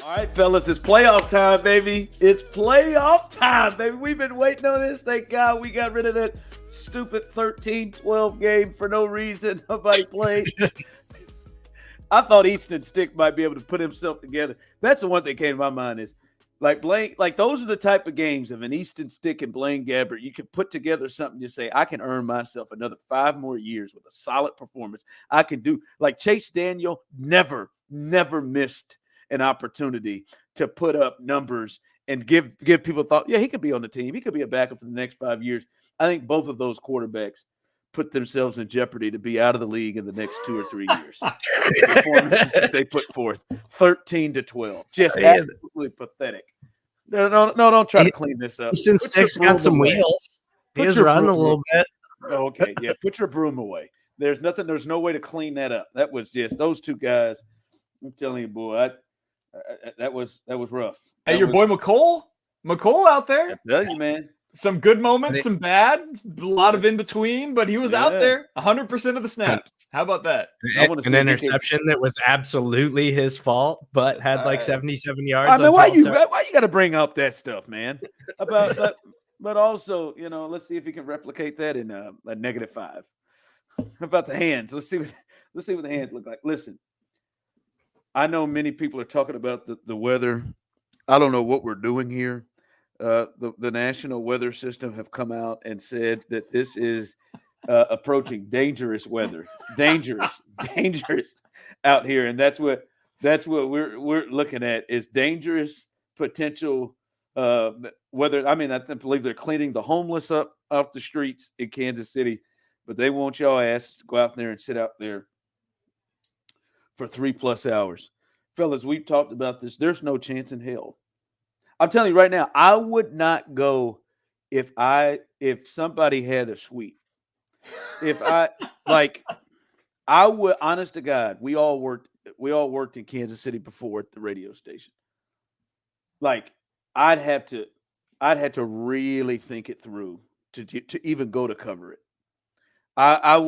All right, fellas, it's playoff time, baby. It's playoff time, baby. We've been waiting on this. Thank God we got rid of that stupid 13-12 game for no reason. Nobody played. I thought Easton Stick might be able to put himself together. That's the one thing that came to my mind is like Blaine, like those are the type of games of an Easton Stick and Blaine Gabbert. You can put together something you say, I can earn myself another 5 more years with a solid performance. I can do like Chase Daniel never missed an opportunity to put up numbers and give people thought, yeah, he could be on the team. He could be a backup for the next 5 years. I think both of those quarterbacks put themselves in jeopardy to be out of the league in the next 2 or 3 years. The performances that they put forth, 13-12, just absolutely pathetic. No, don't try to clean this up. Easton Stick's got some wheels. He was running a little bit. Okay, yeah, put your broom away. There's no way to clean that up. That was just those two guys. I'm telling you, boy, that was rough. Hey, your boy McCole out there. I tell you, man. Some good moments, some bad, a lot of in between, but he was out there 100% of the snaps. How about that? An interception that was absolutely his fault, but had like 77 yards. I mean, why you got to bring up that stuff, man? But also, let's see if he can replicate that in a -5. How about the hands? Let's see what the hands look like. Listen, I know many people are talking about the weather. I don't know what we're doing here. The National Weather System have come out and said that this is approaching dangerous weather, dangerous out here, and that's what we're looking at is dangerous potential weather. I mean, I believe they're cleaning the homeless up off the streets in Kansas City, but they want y'all asses to go out there and sit out there for 3+ hours, fellas. We've talked about this. There's no chance in hell. I'm telling you right now, I would not go if somebody had a suite. I would, honest to God, we all worked in Kansas City before at the radio station. Like I'd have to really think it through to even go to cover it. I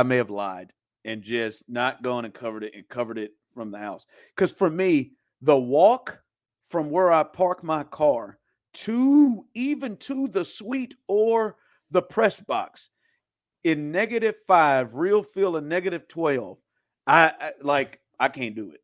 may have lied and just not gone and covered it from the house. Because for me, the walk from where I park my car to the suite or the press box in -5, real feel in -12, I can't do it.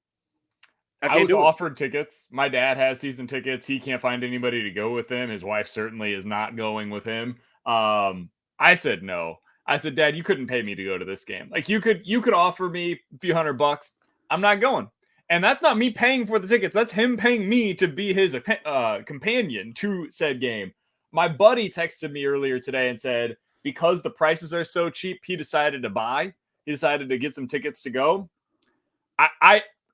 I was offered tickets. My dad has season tickets. He can't find anybody to go with him. His wife certainly is not going with him. I said no. I said, Dad, you couldn't pay me to go to this game. Like you could offer me a few $100. I'm not going. And that's not me paying for the tickets. That's him paying me to be his companion to said game. My buddy texted me earlier today and said, because the prices are so cheap, he decided to get some tickets to go.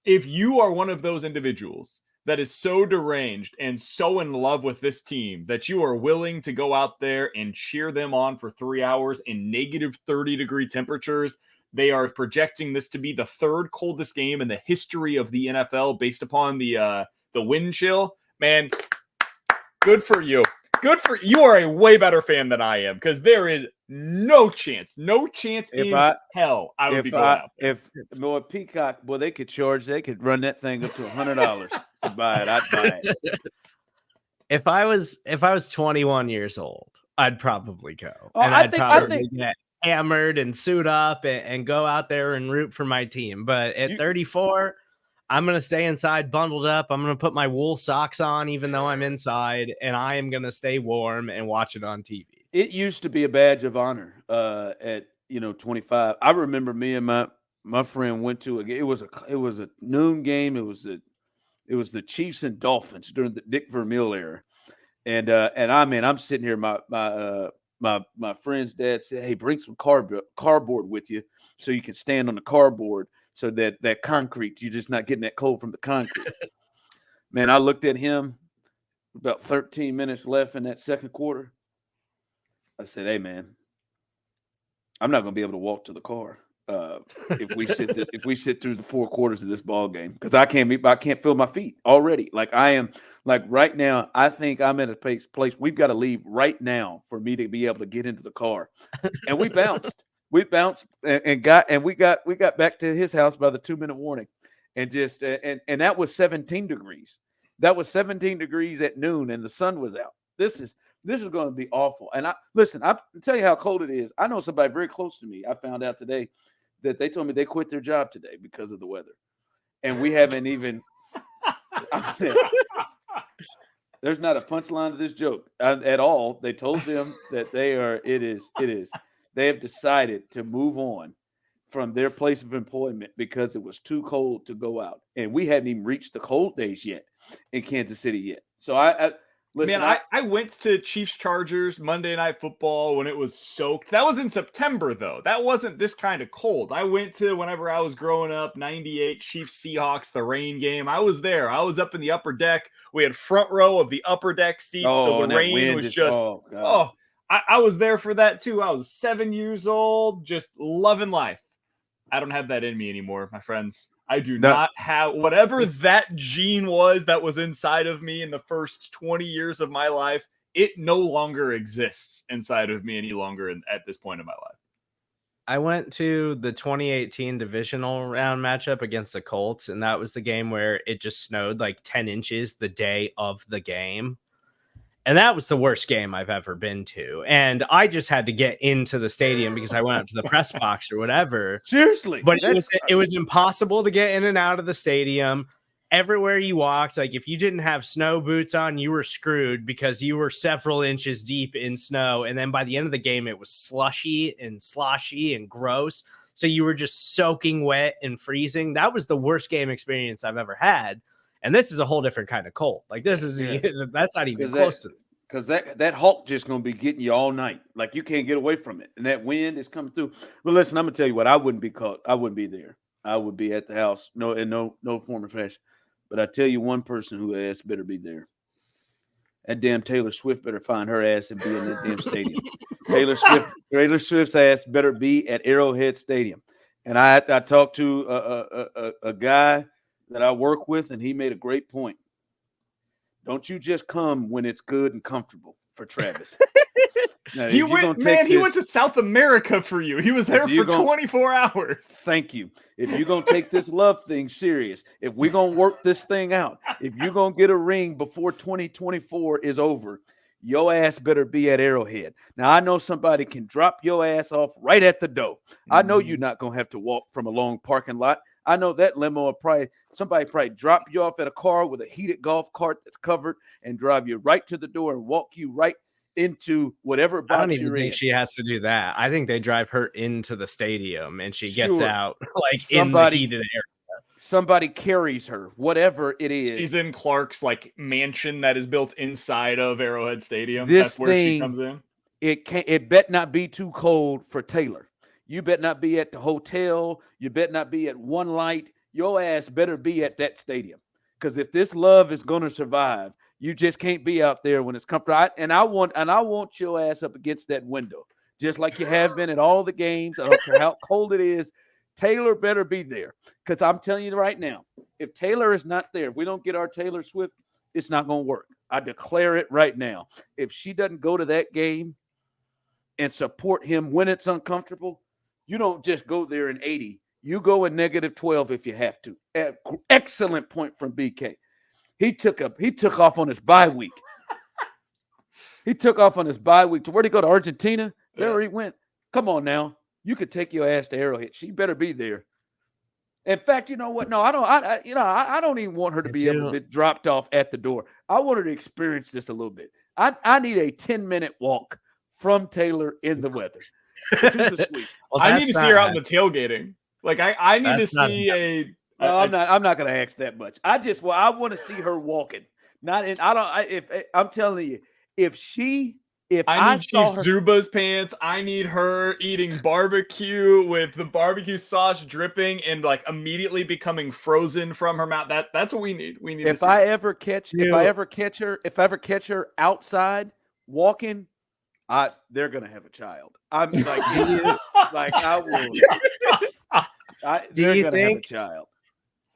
If you are one of those individuals that is so deranged and so in love with this team that you are willing to go out there and cheer them on for 3 hours in -30-degree temperatures, they are projecting this to be the 3rd coldest game in the history of the NFL based upon the wind chill. Man, good for you. You are a way better fan than I am because there is no chance in hell I would be going out there. If Peacock, they could run that thing up to $100 to buy it. I'd buy it. If I was 21 years old, I'd probably go. I think get hammered and suit up and go out there and root for my team. But at 34, I'm going to stay inside bundled up. I'm going to put my wool socks on, even though I'm inside, and I am going to stay warm and watch it on TV. It used to be a badge of honor at 25. I remember me and my friend went to it was a noon game. It was the Chiefs and Dolphins during the Dick Vermeil era. And I'm sitting here, my friend's dad said, hey, bring some cardboard with you so you can stand on the cardboard so that concrete, you're just not getting that cold from the concrete. Man, I looked at him about 13 minutes left in that second quarter. I said, hey, man, I'm not going to be able to walk to the car if we sit through the 4 quarters of this ball game because I can't feel my feet already. Like I am. Like right now, I think I'm at a place we've got to leave right now for me to be able to get into the car. And we bounced. We got back to his house by the 2-minute warning. and just and that was 17 degrees. That was 17 degrees at noon, and the sun was out. This is going to be awful. And I tell you how cold it is. I know somebody very close to me. I found out today that they told me they quit their job today because of the weather, and we haven't even. There's not a punchline to this joke at all. They told them that they are. It is. They have decided to move on from their place of employment because it was too cold to go out, and we hadn't even reached the cold days yet in Kansas City yet. So listen. Man, I went to Chiefs Chargers Monday Night Football when it was soaked. That was in September, though. That wasn't this kind of cold. I went to, whenever I was growing up, 98 Chiefs Seahawks, the rain game. I was there. I was up in the upper deck. We had front row of the upper deck seats, so the rain was just, I was there for that, too. I was 7 years old, just loving life. I don't have that in me anymore, my friends. I do not have whatever that gene was that was inside of me in the first 20 years of my life. It no longer exists inside of me any longer at this point in my life. I went to the 2018 divisional round matchup against the Colts, and that was the game where it just snowed like 10 inches the day of the game. And that was the worst game I've ever been to. And I just had to get into the stadium because I went up to the press box or whatever. Seriously. But it was impossible to get in and out of the stadium. Everywhere you walked, like if you didn't have snow boots on, you were screwed because you were several inches deep in snow. And then by the end of the game, it was slushy and sloshy and gross. So you were just soaking wet and freezing. That was the worst game experience I've ever had. And this is a whole different kind of cold. Like this is that's not even close to it. Because that Hulk just going to be getting you all night. Like you can't get away from it. And that wind is coming through. But listen, I'm going to tell you what, I wouldn't be caught. I wouldn't be there. I would be at the house. No, in no form or fashion. But I tell you one person who ass better be there. That damn Taylor Swift better find her ass and be in that damn stadium. Taylor Swift's ass better be at Arrowhead Stadium. And I talked to a guy that I work with, and he made a great point. Don't you just come when it's good and comfortable for Travis. Now, he went to South America for you. He was there for 24 hours. Thank you. If you're going to take this love thing serious, if we're going to work this thing out, if you're going to get a ring before 2024 is over, your ass better be at Arrowhead. Now, I know somebody can drop your ass off right at the door. I know you're not going to have to walk from a long parking lot. I know that limo will somebody drop you off at a car with a heated golf cart that's covered and drive you right to the door and walk you right into whatever box I don't even you're think in. she has to do that. I think they drive her into the stadium and she gets out like in the heated area. Somebody carries her, whatever it is. She's in Clark's like mansion that is built inside of Arrowhead Stadium. That's where she comes in. It bet not be too cold for Taylor. You bet not be at the hotel. You bet not be at One Light. Your ass better be at that stadium. Because if this love is going to survive, you just can't be out there when it's comfortable. I want your ass up against that window, just like you have been at all the games. I don't care how cold it is. Taylor better be there. Because I'm telling you right now, if Taylor is not there, if we don't get our Taylor Swift, it's not going to work. I declare it right now. If she doesn't go to that game and support him when it's uncomfortable, you don't just go there in 80. You go in -12 if you have to. Excellent point from BK. He took off on his bye week. He took off on his bye week. To where'd he go? To Argentina? Is that where he went? Come on now. You could take your ass to Arrowhead. She better be there. In fact, you know what? No, I don't. I don't even want her to be able to be dropped off at the door. I want her to experience this a little bit. I need a 10-minute walk from Taylor in the weather. To the suite. Well, I need to see her out in the tailgating. Like I need to see a. No, I'm not going to ask that much. I want to see her walking. I'm telling you, I need Chief Zuba's pants. I need her eating barbecue with the barbecue sauce dripping and like immediately becoming frozen from her mouth. That's what we need. We need. If I ever catch her outside walking, they're gonna have a child. I'm like, like I will. They're gonna have a child.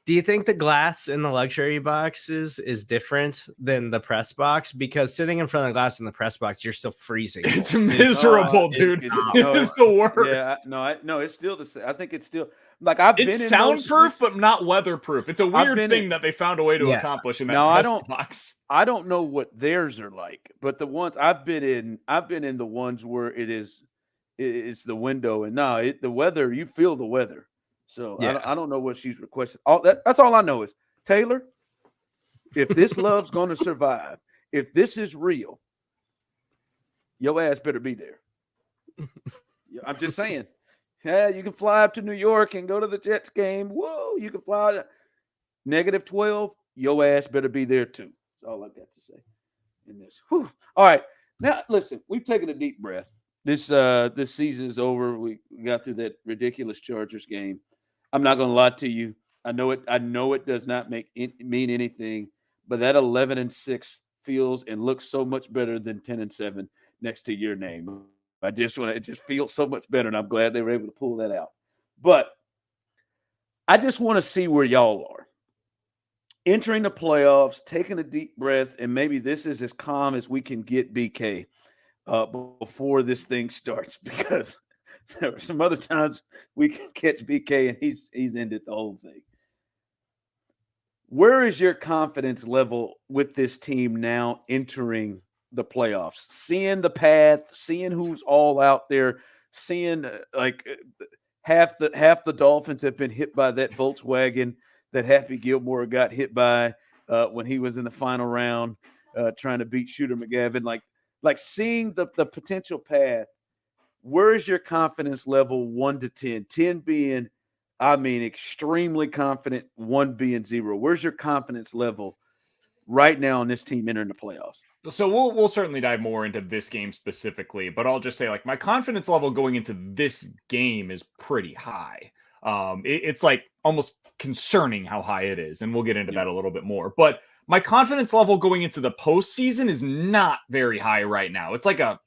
Do you think the glass in the luxury boxes is different than the press box? Because sitting in front of the glass in the press box, you're still freezing. It's miserable, dude. It's the worst. Yeah, no, it's still the same. I think it's still like I've been in soundproof, but not weatherproof. It's a weird thing that they found a way to accomplish in that press box. I don't know what theirs are like, but the ones I've been in the ones where it's the window, and the weather, you feel the weather. So I don't know what she's requested. That's all I know is, Taylor, if this love's going to survive, if this is real, your ass better be there. I'm just saying. Yeah, you can fly up to New York and go to the Jets game. Whoa, you can fly -12. Your ass better be there too. That's all I got to say in this. Whew. All right. Now, listen, we've taken a deep breath. This season is over. We got through that ridiculous Chargers game. I'm not going to lie to you. I know it does not mean anything, but that 11-6 feels and looks so much better than 10-7 next to your name. It just feels so much better, and I'm glad they were able to pull that out. But I just want to see where y'all are. Entering the playoffs, taking a deep breath, and maybe this is as calm as we can get BK before this thing starts, because there are some other times we can catch BK and he's ended the whole thing. Where is your confidence level with this team now entering the playoffs? Seeing the path, seeing who's all out there, seeing like half the Dolphins have been hit by that Volkswagen that Happy Gilmore got hit by when he was in the final round trying to beat Shooter McGavin. Like seeing the potential path. Where is your confidence level 1 to 10? 10 being, extremely confident, 1 being 0. Where's your confidence level right now on this team entering the playoffs? So we'll certainly dive more into this game specifically, but I'll just say, like, my confidence level going into this game is pretty high. It's like almost concerning how high it is, and we'll get into that a little bit more. But my confidence level going into the postseason is not very high right now. It's like a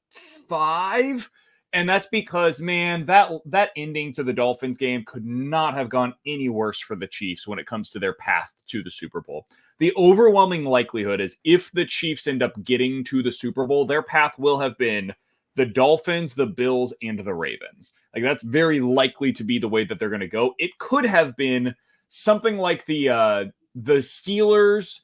5. And that's because, man, that ending to the Dolphins game could not have gone any worse for the Chiefs when it comes to their path to the Super Bowl. The overwhelming likelihood is if the Chiefs end up getting to the Super Bowl, their path will have been the Dolphins, the Bills, and the Ravens. Like, that's very likely to be the way that they're going to go. It could have been something like the Steelers,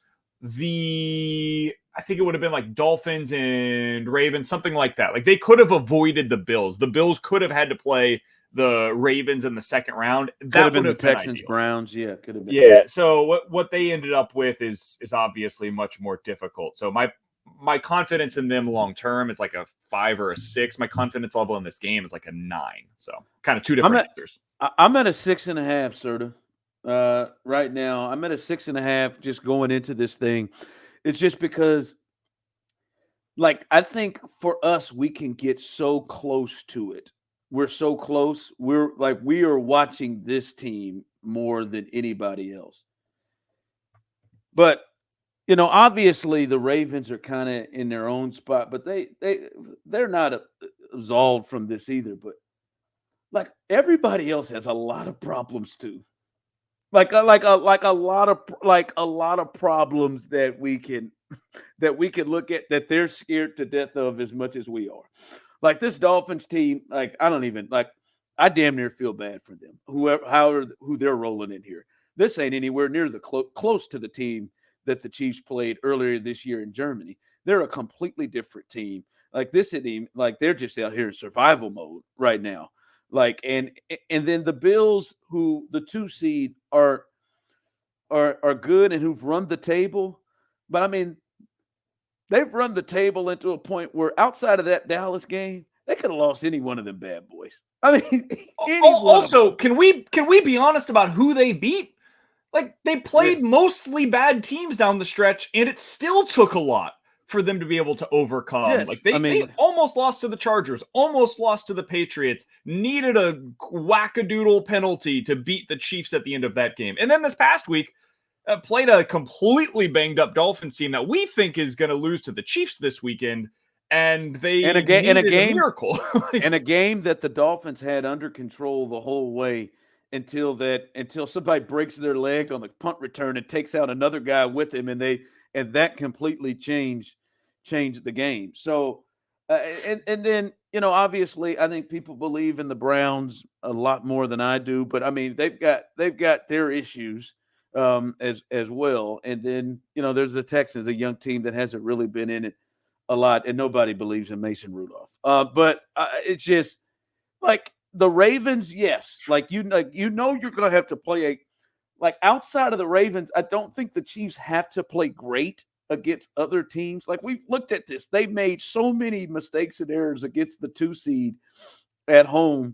I think it would have been like Dolphins and Ravens, something like that. Like, they could have avoided the Bills. The Bills could have had to play the Ravens in the second round. That would have been the Texans, Browns. Yeah, could have been. Yeah. So what they ended up with is obviously much more difficult. So my confidence in them long term is like a 5 or a 6. My confidence level in this game is like a 9. So kind of two different answers. I'm at a 6.5, Serda. Right now, I'm at a 6.5 just going into this thing. It's just because, like, I think for us, we can get so close to it. We're so close. We are watching this team more than anybody else. But, obviously the Ravens are kind of in their own spot, but they're not absolved from this either. But, like, everybody else has a lot of problems too. Like a lot of problems that we can look at that they're scared to death of as much as we are. Like this Dolphins team, like I damn near feel bad for them. Who they're rolling in here. This ain't anywhere near the close to the team that the Chiefs played earlier this year in Germany. They're a completely different team. Like this team, like they're just out here in survival mode right now. Like and then the Bills, who the 2 seed are good and who've run the table, but I mean they've run the table into a point where outside of that Dallas game, they could have lost any one of them bad boys. I mean, also, can we be honest about who they beat? Like they played mostly bad teams down the stretch, and it still took a lot for them to be able to overcome. Yes. Like they almost lost to the Chargers, almost lost to the Patriots, needed a wackadoodle penalty to beat the Chiefs at the end of that game. And then this past week, played a completely banged up Dolphins team that we think is going to lose to the Chiefs this weekend. And they in a game miracle. In a game that the Dolphins had under control the whole way. until somebody breaks their leg on the punt return and takes out another guy with him, and that completely changed the game. So, and then obviously, I think people believe in the Browns a lot more than I do, but I mean they've got their issues as well. And then there's the Texans, a young team that hasn't really been in it a lot, and nobody believes in Mason Rudolph. But it's just like the Ravens, yes, like you're gonna have to play outside of the Ravens. I don't think the Chiefs have to play great against other teams. Like we've looked at this, they made so many mistakes and errors against the 2 seed at home,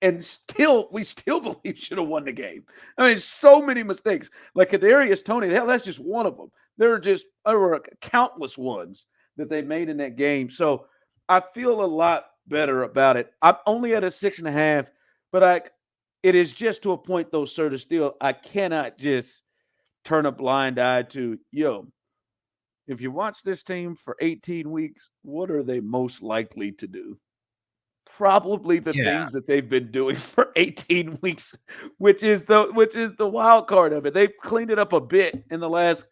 and we still believe should have won the game. I mean, so many mistakes. Like Kadarius Toney, hell, that's just one of them. There were countless ones that they made in that game. So I feel a lot better about it. I'm only at a 6.5, but it is just to a point though, Serda, still, I cannot just turn a blind eye to, if you watch this team for 18 weeks, what are they most likely to do? Probably the things that they've been doing for 18 weeks, which is the wild card of it. They've cleaned it up a bit in the last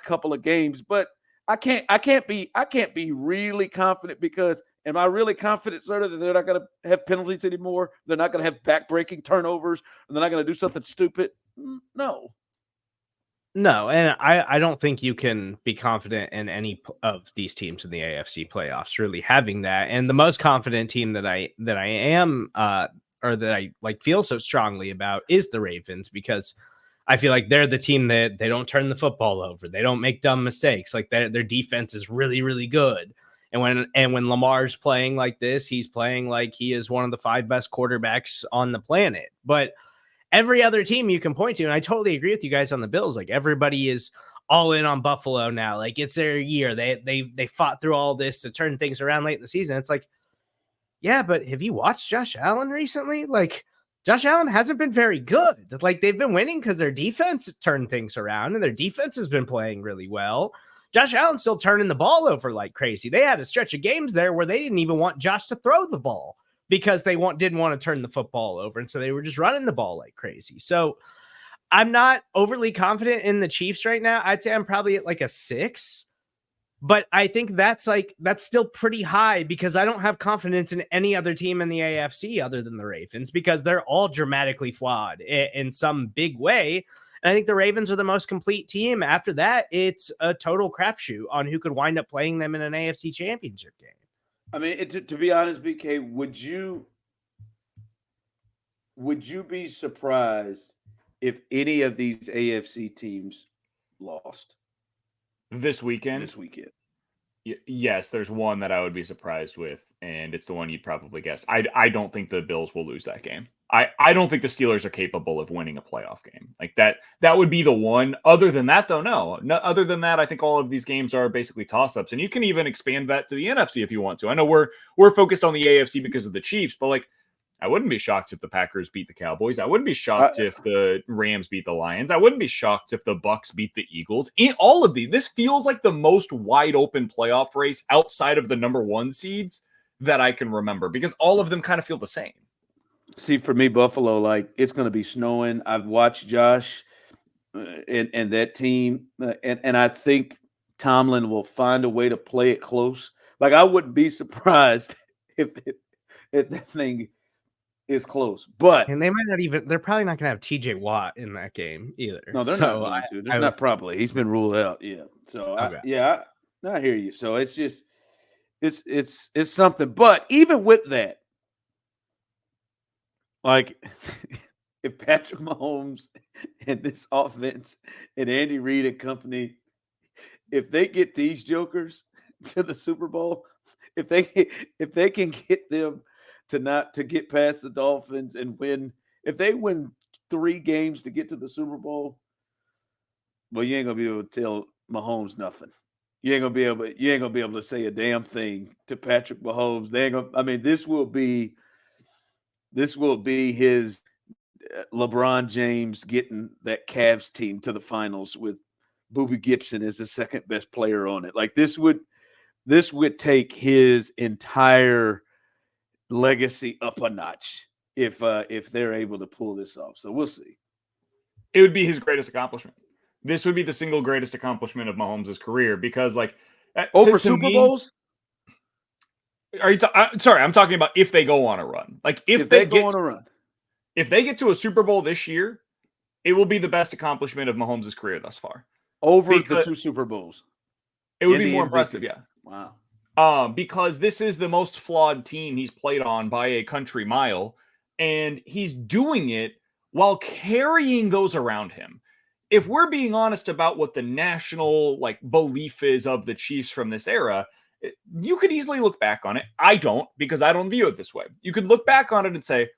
couple of games, but I can't be really confident, because am I really confident, Serda, that they're not going to have penalties anymore? They're not going to have back-breaking turnovers, and they're not going to do something stupid? No. No, and I don't think you can be confident in any of these teams in the AFC playoffs really having that. And the most confident team that I am or that I feel so strongly about is the Ravens, because I feel like they're the team that they don't turn the football over. They don't make dumb mistakes. Like their defense is really, really good. And when Lamar's playing like this, he's playing like he is one of the 5 best quarterbacks on the planet. But every other team you can point to, and I totally agree with you guys on the Bills, like everybody is all in on Buffalo now. Like it's their year. They fought through all this to turn things around late in the season. It's like, yeah, but have you watched Josh Allen recently? Like Josh Allen hasn't been very good. Like they've been winning because their defense turned things around, and their defense has been playing really well. Josh Allen's still turning the ball over like crazy. They had a stretch of games there where they didn't even want Josh to throw the ball, because they didn't want to turn the football over. And so they were just running the ball like crazy. So I'm not overly confident in the Chiefs right now. I'd say I'm probably at like a 6, but I think that's still pretty high, because I don't have confidence in any other team in the AFC other than the Ravens, because they're all dramatically flawed in some big way. And I think the Ravens are the most complete team. After that, it's a total crapshoot on who could wind up playing them in an AFC championship game. I mean, to be honest, BK, would you be surprised if any of these AFC teams lost this weekend? Yes, there's one that I would be surprised with, and it's the one you'd probably guess. I don't think the Bills will lose that game. I don't think the Steelers are capable of winning a playoff game. Like that would be the one. Other than that, though, no. Other than that, I think all of these games are basically toss-ups, and you can even expand that to the NFC if you want to. I know we're focused on the AFC because of the Chiefs, but like, I wouldn't be shocked if the Packers beat the Cowboys. I wouldn't be shocked if the Rams beat the Lions. I wouldn't be shocked if the Bucks beat the Eagles. All of these, this feels like the most wide open playoff race outside of the number 1 seeds that I can remember, because all of them kind of feel the same. See, for me, Buffalo, like it's going to be snowing. I've watched Josh and that team, and I think Tomlin will find a way to play it close. Like I wouldn't be surprised if that thing is close, but and they're probably not going to have TJ Watt in that game either. No, they're not going to. There's not probably. He's been ruled out. Yeah. So okay. I hear you. So it's just it's something. But even with that, like if Patrick Mahomes and this offense and Andy Reid and company, if they get these jokers to the Super Bowl, if they can get them to get past the Dolphins and win, if they win 3 games to get to the Super Bowl, well, you ain't gonna be able to tell Mahomes nothing. You ain't gonna be able to say a damn thing to Patrick Mahomes. This will be his LeBron James getting that Cavs team to the finals with Boobie Gibson as the second best player on it. Like this would take his entire legacy up a notch if they're able to pull this off. So we'll see. It would be his greatest accomplishment. This would be the single greatest accomplishment of Mahomes' career because, like, over Super Bowls. Are you? Sorry, I'm talking about if they go on a run. Like if they go on a run, if they get to a Super Bowl this year, it will be the best accomplishment of Mahomes' career thus far. Over the 2 Super Bowls, it would be more impressive. Yeah. Wow. Because this is the most flawed team he's played on by a country mile, and he's doing it while carrying those around him. If we're being honest about what the national belief is of the Chiefs from this era, you could easily look back on it. I don't, because I don't view it this way. You could look back on it and say,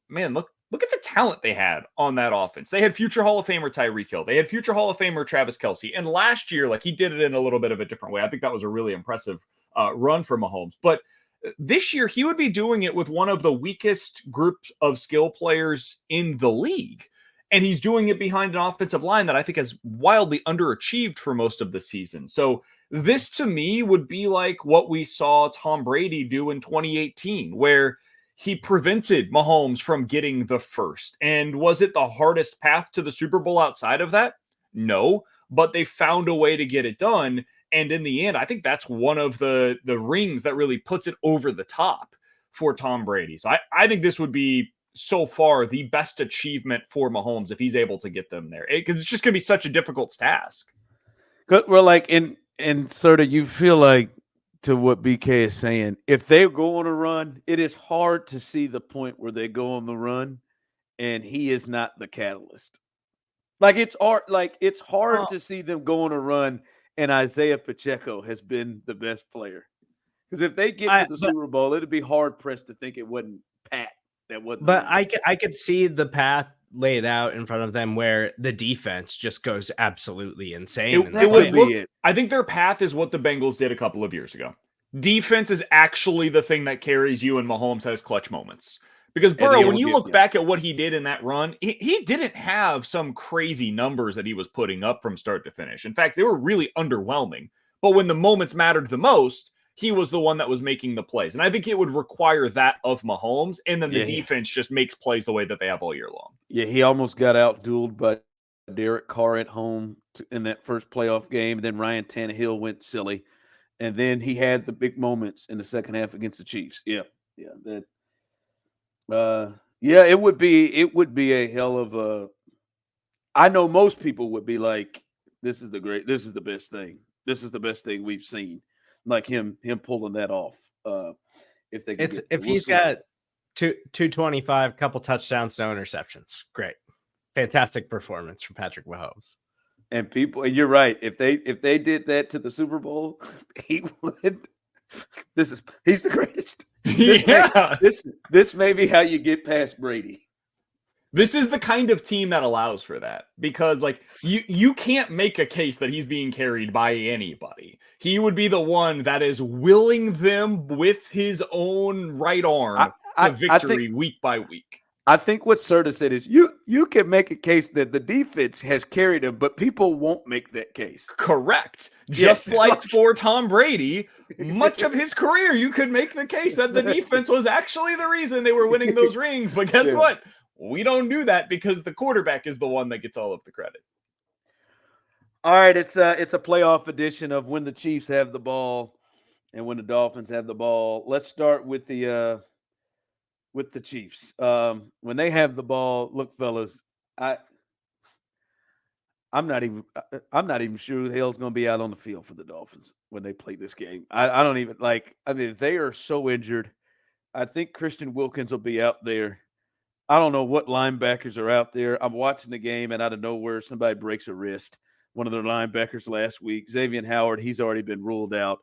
man, look at the talent they had on that offense. They had future Hall of Famer Tyreek Hill. They had future Hall of Famer Travis Kelce. And last year, he did it in a little bit of a different way. I think that was a really impressive run for Mahomes. But this year, he would be doing it with one of the weakest groups of skill players in the league. And he's doing it behind an offensive line that I think has wildly underachieved for most of the season. So this to me would be like what we saw Tom Brady do in 2018, where he prevented Mahomes from getting the first. And was it the hardest path to the Super Bowl outside of that? No, but they found a way to get it done. And in the end, I think that's one of the rings that really puts it over the top for Tom Brady. So I think this would be so far the best achievement for Mahomes if he's able to get them there, because it's just going to be such a difficult task. Well, in Serda, you feel like, to what BK is saying, if they go on a run, it is hard to see the point where they go on the run and he is not the catalyst. It's hard to see them go on a run and Isaiah Pacheco has been the best player. Because if they get to the Super Bowl, it'd be hard pressed to think it wasn't Pat. That wasn't. But I could see the path laid out in front of them where the defense just goes absolutely insane. I think their path is what the Bengals did a couple of years ago. Defense is actually the thing that carries you, and Mahomes has clutch moments. Because Burrow, when you look back at what he did in that run, he didn't have some crazy numbers that he was putting up from start to finish. In fact, they were really underwhelming. But when the moments mattered the most, he was the one that was making the plays. And I think it would require that of Mahomes. And then the defense just makes plays the way that they have all year long. Yeah, he almost got out-dueled by Derek Carr at home in that first playoff game. And then Ryan Tannehill went silly. And then he had the big moments in the second half against the Chiefs. Yeah. It would be a hell of a. I know most people would be like, this is the best thing. This is the best thing we've seen. Like him pulling that off. If he's got 225, couple touchdowns, no interceptions, great, fantastic performance from Patrick Mahomes. And you're right. If they did that to the Super Bowl, he would. He's the greatest. This may be how you get past Brady. This is the kind of team that allows for that, because you can't make a case that he's being carried by anybody. He would be the one that is willing them with his own right arm to victory week by week. I think what Serda said is you can make a case that the defense has carried him, but people won't make that case. Correct. Just like for Tom Brady, much of his career, you could make the case that the defense was actually the reason they were winning those rings. But guess what? We don't do that because the quarterback is the one that gets all of the credit. All right, it's a playoff edition of When the Chiefs Have the Ball and When the Dolphins Have the Ball. Let's start with the Chiefs. When they have the ball, look, fellas, I'm not even sure who the hell's going to be out on the field for the Dolphins when they play this game. I don't even they are so injured. I think Christian Wilkins will be out there. I don't know what linebackers are out there. I'm watching the game, and out of nowhere, somebody breaks a wrist. One of their linebackers last week, Xavier Howard, he's already been ruled out.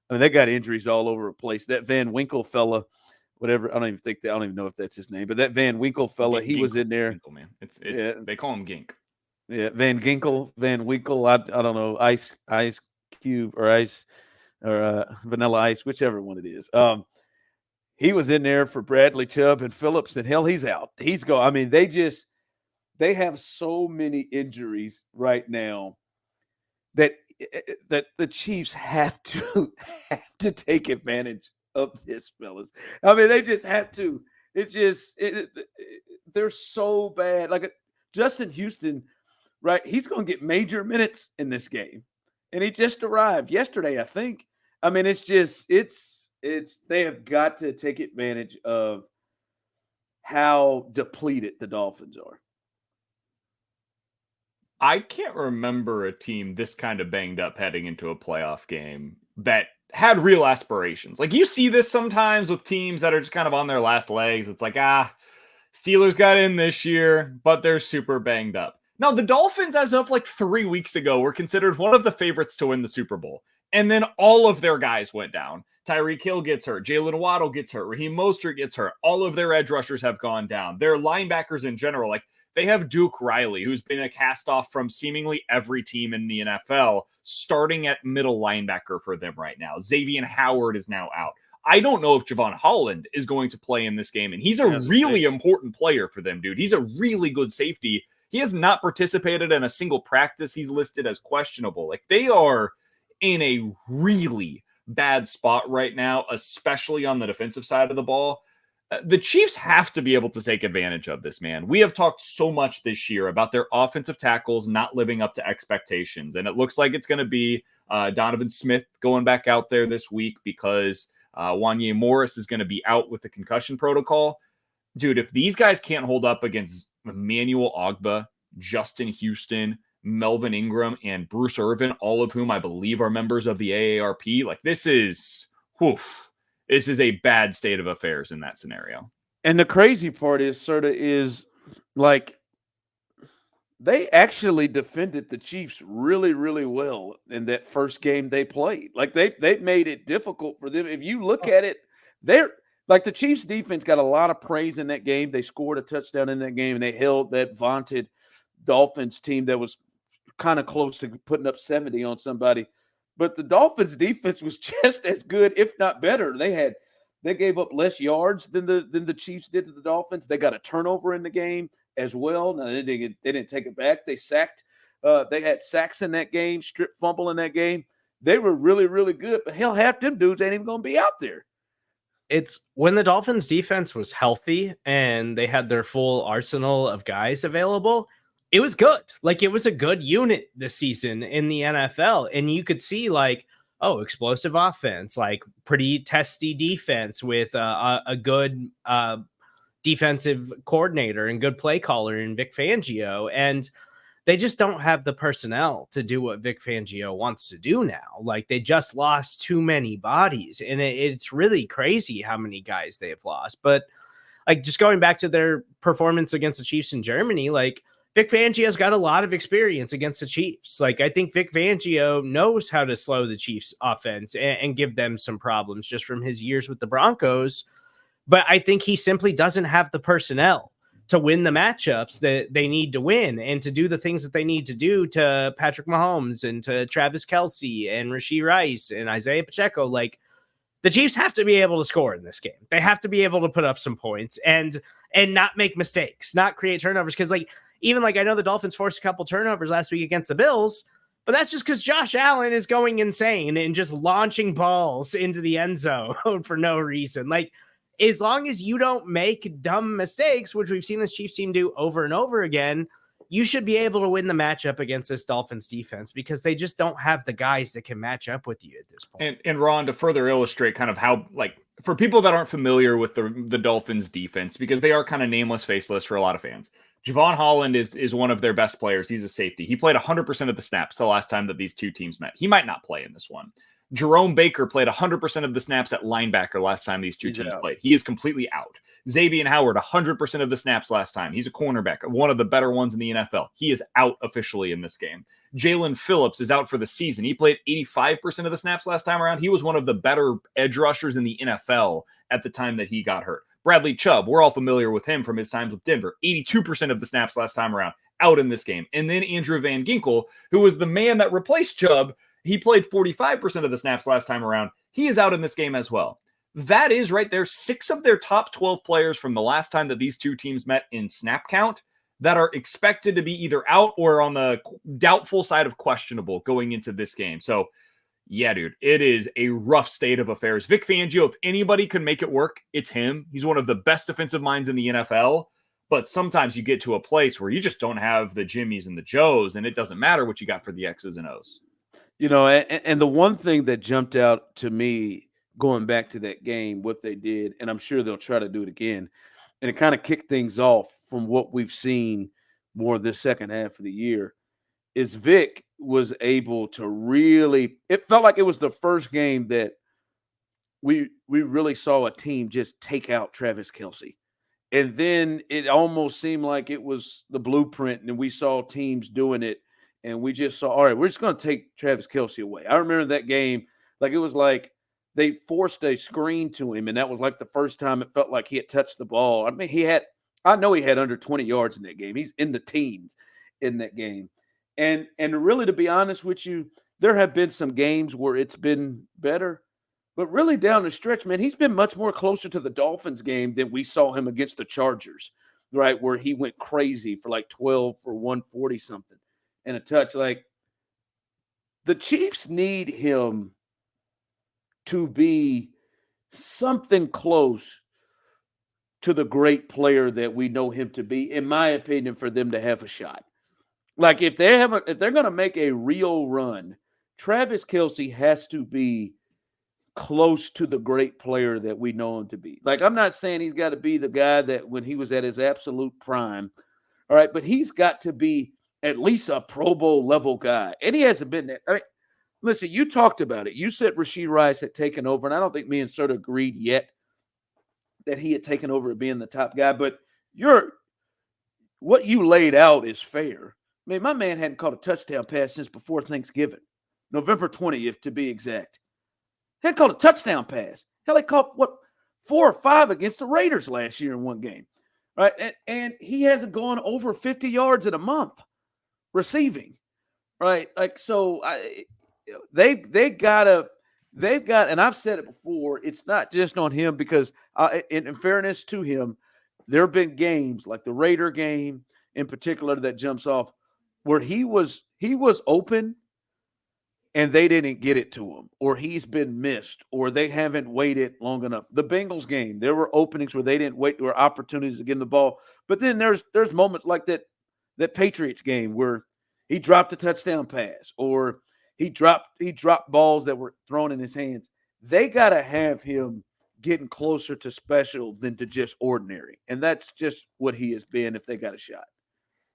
I mean, they got injuries all over the place. That Van Winkle fella, whatever, I don't even know if that's his name, but that Van Winkle fella, he was in there. Ginkle, man. They call him Gink. Yeah, Van Winkle. I don't know, Ice Cube or Ice or Vanilla Ice, whichever one it is. He was in there for Bradley Chubb and Phillips, and hell, he's out. He's gone. I mean, they have so many injuries right now that the Chiefs have to take advantage of this, fellas. I mean, they just have to. They're so bad. Like Justin Houston, right? He's going to get major minutes in this game, and he just arrived yesterday, I think. I mean, they have got to take advantage of how depleted the Dolphins are. I can't remember a team this kind of banged up heading into a playoff game that had real aspirations. Like, you see this sometimes with teams that are just kind of on their last legs. It's like, Steelers got in this year, but they're super banged up. Now, the Dolphins, as of like 3 weeks ago, were considered one of the favorites to win the Super Bowl. And then all of their guys went down. Tyreek Hill gets hurt. Jalen Waddle gets hurt. Raheem Mostert gets hurt. All of their edge rushers have gone down. Their linebackers in general, like, they have Duke Riley, who's been a cast-off from seemingly every team in the NFL, starting at middle linebacker for them right now. Xavier Howard is now out. I don't know if Javon Holland is going to play in this game, and he's a really important player for them, dude. He's a really good safety. He has not participated in a single practice. He's listed as questionable. Like, they are in a really bad spot right now, especially on the defensive side of the ball. The Chiefs have to be able to take advantage of this, man. We have talked so much this year about their offensive tackles not living up to expectations, and it looks like it's going to be Donovan Smith going back out there this week because Wanye Morris is going to be out with the concussion protocol. Dude, if these guys can't hold up against Emmanuel Ogbah, Justin Houston, Melvin Ingram, and Bruce Irvin, all of whom I believe are members of the AARP, like, this is a bad state of affairs in that scenario. And the crazy part is, Serda, is like they actually defended the Chiefs really, really well in that first game they played. Like they made it difficult for them. If you look at it, they're like the Chiefs defense got a lot of praise in that game. They scored a touchdown in that game, and they held that vaunted Dolphins team that was kind of close to putting up 70 on somebody. But the Dolphins defense was just as good, if not better. They gave up less yards than the Chiefs did to the Dolphins. They got a turnover in the game as well. Now they didn't take it back. They sacked. They had sacks in that game, strip fumble in that game. They were really, really good. But hell, half them dudes ain't even going to be out there. It's when the Dolphins defense was healthy and they had their full arsenal of guys available. It was good. Like, it was a good unit this season in the NFL. And you could see, like, explosive offense, like pretty testy defense with a good defensive coordinator and good play caller in Vic Fangio. And they just don't have the personnel to do what Vic Fangio wants to do now. Like, they just lost too many bodies. And it's really crazy how many guys they have lost. But, like, just going back to their performance against the Chiefs in Germany, like, Vic Fangio's got a lot of experience against the Chiefs. Like, I think Vic Fangio knows how to slow the Chiefs offense and give them some problems just from his years with the Broncos. But I think he simply doesn't have the personnel to win the matchups that they need to win and to do the things that they need to do to Patrick Mahomes and to Travis Kelce and Rashee Rice and Isaiah Pacheco. Like, the Chiefs have to be able to score in this game. They have to be able to put up some points and not make mistakes, not create turnovers. Because, like, even like I know the Dolphins forced a couple turnovers last week against the Bills, but that's just because Josh Allen is going insane and just launching balls into the end zone for no reason. Like, as long as you don't make dumb mistakes, which we've seen this Chiefs team do over and over again, you should be able to win the matchup against this Dolphins defense because they just don't have the guys that can match up with you at this point. And Ron, to further illustrate kind of how, like, for people that aren't familiar with the Dolphins defense, because they are kind of nameless, faceless for a lot of fans, Javon Holland is one of their best players. He's a safety. He played 100% of the snaps the last time that these two teams met. He might not play in this one. Jerome Baker played 100% of the snaps at linebacker last time these two teams played. He is completely out. Xavier Howard, 100% of the snaps last time. He's a cornerback, one of the better ones in the NFL. He is out officially in this game. Jalen Phillips is out for the season. He played 85% of the snaps last time around. He was one of the better edge rushers in the NFL at the time that he got hurt. Bradley Chubb, we're all familiar with him from his times with Denver. 82% of the snaps last time around, out in this game. And then Andrew Van Ginkel, who was the man that replaced Chubb, he played 45% of the snaps last time around. He is out in this game as well. That is right there 6 of their top 12 players from the last time that these two teams met in snap count that are expected to be either out or on the doubtful side of questionable going into this game. So Yeah, dude, it is a rough state of affairs. Vic Fangio, if anybody could make it work, it's him. He's one of the best defensive minds in the NFL. But sometimes you get to a place where you just don't have the Jimmies and the Joes, and it doesn't matter what you got for the X's and O's. You know, and the one thing that jumped out to me going back to that game, what they did, and I'm sure they'll try to do it again, and it kind of kicked things off from what we've seen more this second half of the year, is Vic was able to really – it felt like it was the first game that we really saw a team just take out Travis Kelce. And then it almost seemed like it was the blueprint, and we saw teams doing it, and we just saw, all right, we're just going to take Travis Kelce away. I remember that game, like it was like they forced a screen to him, and that was like the first time it felt like he had touched the ball. I mean, I know he had under 20 yards in that game. He's in the teens in that game. And really, to be honest with you, there have been some games where it's been better. But really down the stretch, man, he's been much more closer to the Dolphins game than we saw him against the Chargers, right, where he went crazy for like 12 for 140-something and a touch. Like, the Chiefs need him to be something close to the great player that we know him to be, in my opinion, for them to have a shot. Like, if they're going to make a real run, Travis Kelce has to be close to the great player that we know him to be. Like, I'm not saying he's got to be the guy that when he was at his absolute prime, all right, but he's got to be at least a Pro Bowl level guy. And he hasn't been that. I mean, listen, you talked about it. You said Rashee Rice had taken over, and I don't think me and Serda agreed yet that he had taken over at being the top guy, but what you laid out is fair. I mean, my man hadn't caught a touchdown pass since before Thanksgiving, November 20th to be exact. He hadn't caught a touchdown pass. Hell, he caught, 4 or 5 against the Raiders last year in one game, right? And he hasn't gone over 50 yards in a month receiving, right? Like, so they've got, and I've said it before, it's not just on him because in fairness to him, there have been games like the Raider game in particular that jumps off where he was open and they didn't get it to him, or he's been missed, or they haven't waited long enough. The Bengals game, there were openings where they didn't wait. There were opportunities to get the ball. But then there's moments like that Patriots game where he dropped a touchdown pass, or he dropped balls that were thrown in his hands. They got to have him getting closer to special than to just ordinary. And that's just what he has been if they got a shot.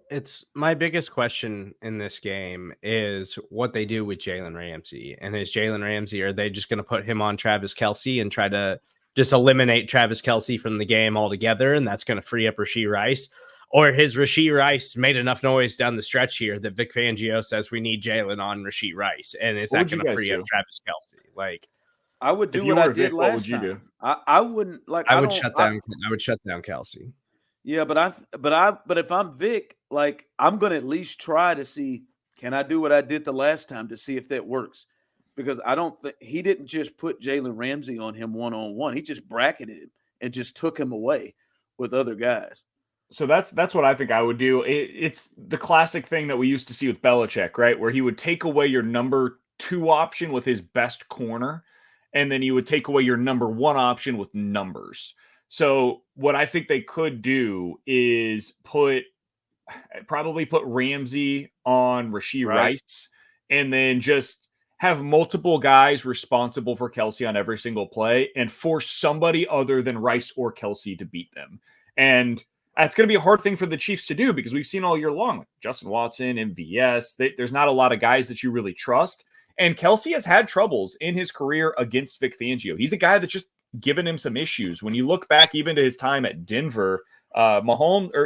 It's my biggest question in this game is what they do with Jalen Ramsey. And is Jalen Ramsey, are they just going to put him on Travis Kelce and try to just eliminate Travis Kelce from the game altogether? And that's going to free up Rashee Rice. Or has Rashee Rice made enough noise down the stretch here that Vic Fangio says we need Jalen on Rashee Rice? And is that going to free up Travis Kelce? Like, I would do what I did last time. What would you do? I wouldn't like. I would shut down Kelce. Yeah, but if I'm Vic, like, I'm going to at least try to see, can I do what I did the last time to see if that works? Because I don't think he didn't just put Jalen Ramsey on him one-on-one. He just bracketed him and just took him away with other guys. So that's what I think I would do. It's the classic thing that we used to see with Belichick, right? Where he would take away your number 2 option with his best corner, and then he would take away your number 1 option with numbers. So what I think they could do is probably put Ramsey on Rashee Rice, and then just have multiple guys responsible for Kelce on every single play and force somebody other than Rice or Kelce to beat them. And that's going to be a hard thing for the Chiefs to do because we've seen all year long, like Justin Watson, MVS, there's not a lot of guys that you really trust. And Kelce has had troubles in his career against Vic Fangio. He's a guy that just given him some issues. When you look back even to his time at Denver,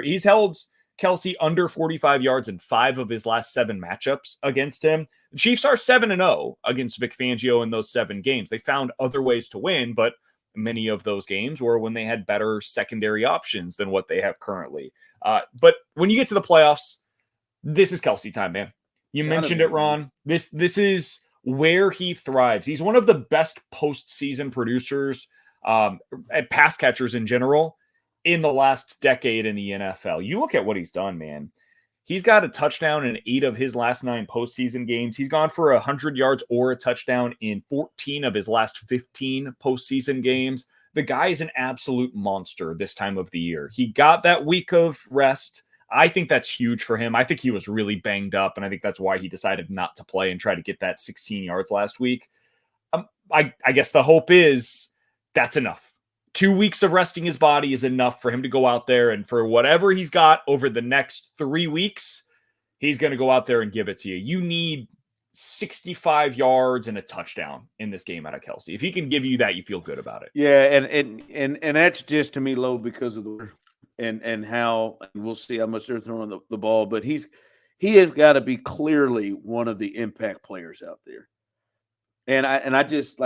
he's held Kelce under 45 yards in 5 of his last 7 matchups against him. The Chiefs are 7-0 against Vic Fangio in those 7 games. They found other ways to win, but many of those games were when they had better secondary options than what they have currently. But when you get to the playoffs, this is Kelce time, man. You mentioned it, Ron. This is where he thrives. He's one of the best postseason producers, pass catchers in general, in the last decade in the NFL. You look at what he's done, man. He's got a touchdown in 8 of his last 9 postseason games. He's gone for 100 yards or a touchdown in 14 of his last 15 postseason games. The guy is an absolute monster this time of the year. He got that week of rest. I think that's huge for him. I think he was really banged up, and I think that's why he decided not to play and try to get that 16 yards last week. I guess the hope is that's enough. 2 weeks of resting his body is enough for him to go out there, and for whatever he's got over the next 3 weeks, he's going to go out there and give it to you. You need 65 yards and a touchdown in this game out of Kelce. If he can give you that, you feel good about it. Yeah, and that's just to me low because of the and how, and we'll see how much they're throwing the ball, but he has got to be clearly one of the impact players out there. And I just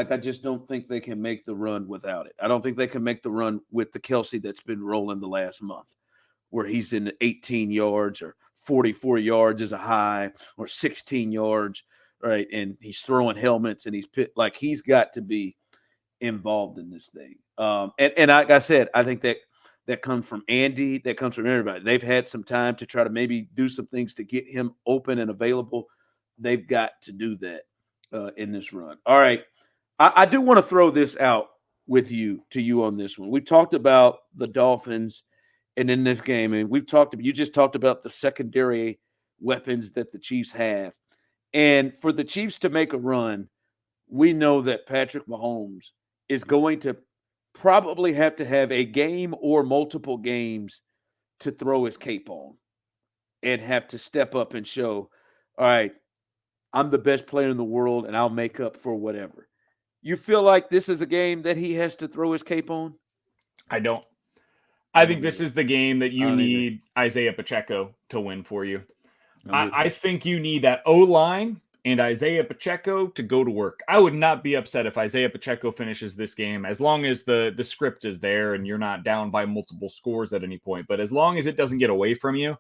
don't think they can make the run without it. I don't think they can make the run with the Kelce that's been rolling the last month, where he's in 18 yards or 44 yards as a high or 16 yards, right? And he's throwing helmets and he's got to be involved in this thing. And like I said, I think that comes from Andy, that comes from everybody. They've had some time to try to maybe do some things to get him open and available. They've got to do that in this run. All right. I do want to throw this out to you on this one. We talked about the Dolphins and in this game, and you just talked about the secondary weapons that the Chiefs have. And for the Chiefs to make a run, we know that Patrick Mahomes is going to probably have to have a game or multiple games to throw his cape on and have to step up and show, all right, I'm the best player in the world and I'll make up for whatever. You feel like this is a game that he has to throw his cape on? I don't. I think this is the game that you need Isaiah Pacheco to win for you. I think you need that O-line and Isaiah Pacheco to go to work. I would not be upset if Isaiah Pacheco finishes this game, as long as the script is there and you're not down by multiple scores at any point. But as long as it doesn't get away from you,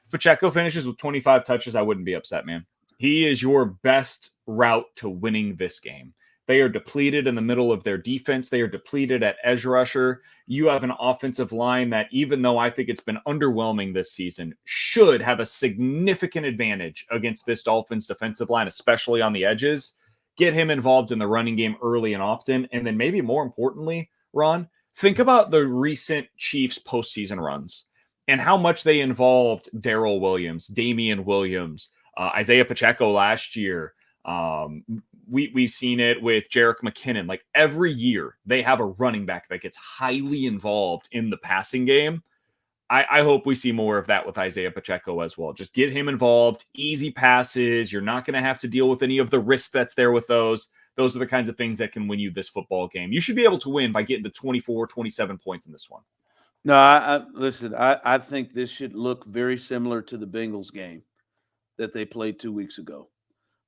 if Pacheco finishes with 25 touches, I wouldn't be upset, man. He is your best route to winning this game. They are depleted in the middle of their defense. They are depleted at edge rusher. You have an offensive line that, even though I think it's been underwhelming this season, should have a significant advantage against this Dolphins defensive line, especially on the edges. Get him involved in the running game early and often. And then maybe more importantly, Ron, think about the recent Chiefs postseason runs and how much they involved Darrell Williams, Damian Williams, Isaiah Pacheco last year. We've seen it with Jerick McKinnon. Like, every year they have a running back that gets highly involved in the passing game. I hope we see more of that with Isaiah Pacheco as well. Just get him involved, easy passes. You're not going to have to deal with any of the risk that's there with those. Those are the kinds of things that can win you this football game. You should be able to win by getting to 24, 27 points in this one. No, listen, I think this should look very similar to the Bengals game that they played 2 weeks ago.